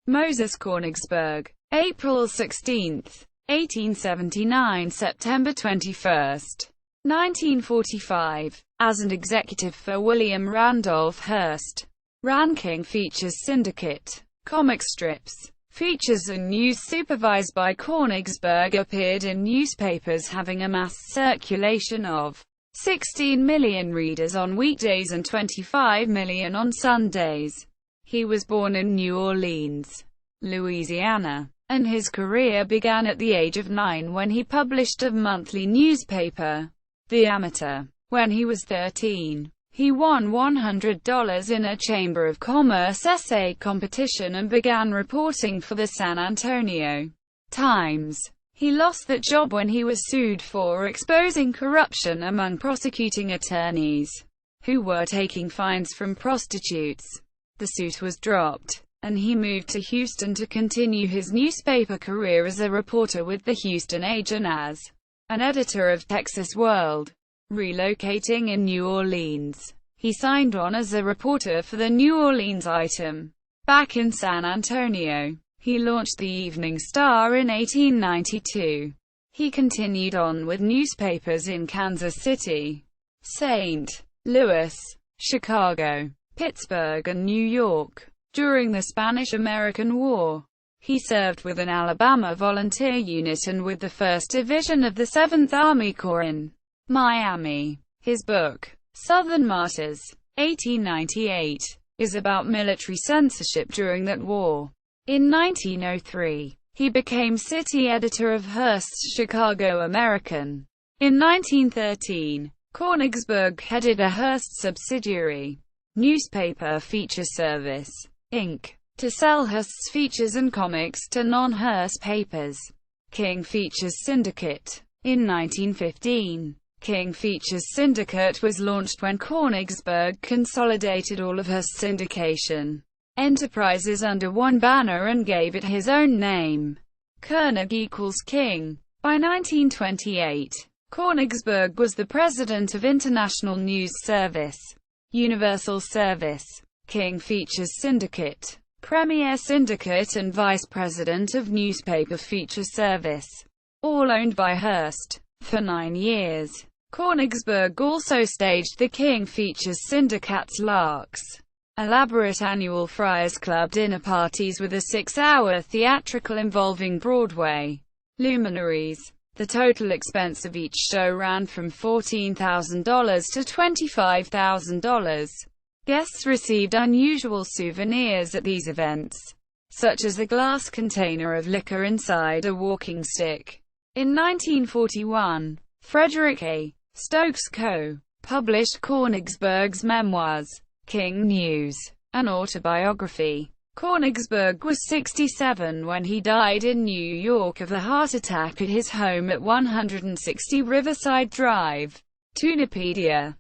Moses Koenigsberg. April 16, 1879 – September 21, 1945. As an executive for William Randolph Hearst, ran King Features Syndicate. Comic strips, features and news supervised by Koenigsberg appeared in newspapers having a mass circulation of 16 million readers on weekdays and 25 million on Sundays. He was born in New Orleans, Louisiana, and his career began at the age of 9 when he published a monthly newspaper, The Amateur. When he was 13, he won $100 in a Chamber of Commerce essay competition and began reporting for the San Antonio Times. He lost that job when he was sued for exposing corruption among prosecuting attorneys, who were taking fines from prostitutes. The suit was dropped, and he moved to Houston to continue his newspaper career as a reporter with the Houston Age and as an editor of Texas World. Relocating in New Orleans, he signed on as a reporter for the New Orleans item. Back in San Antonio, he launched the Evening Star in 1892. He continued on with newspapers in Kansas City, St. Louis, Chicago, Pittsburgh and New York. During the Spanish-American War, he served with an Alabama volunteer unit and with the 1st Division of the 7th Army Corps in Miami. His book, Southern Martyrs, 1898, is about military censorship during that war. In 1903, he became city editor of Hearst's Chicago American. In 1913, Koenigsberg headed a Hearst subsidiary, Newspaper Feature Service, Inc., to sell Hearst's features and comics to non-Hearst papers. King Features Syndicate. In 1915, King Features Syndicate was launched when Koenigsberg consolidated all of Hearst's syndication enterprises under one banner and gave it his own name, Koenig equals King. By 1928, Koenigsberg was the president of International News Service, Universal Service, King Features Syndicate, Premier Syndicate and vice president of Newspaper Feature Service, all owned by Hearst. For 9 years, Koenigsberg also staged the King Features Syndicate's Larks, elaborate annual Friars Club dinner parties with a 6-hour theatrical involving Broadway luminaries. The total expense of each show ran from $14,000 to $25,000. Guests received unusual souvenirs at these events, such as a glass container of liquor inside a walking stick. In 1941, Frederick A. Stokes co-published Koenigsberg's memoirs, King News, an autobiography. Koenigsberg was 67 when he died in New York of a heart attack at his home at 160 Riverside Drive. Wikipedia.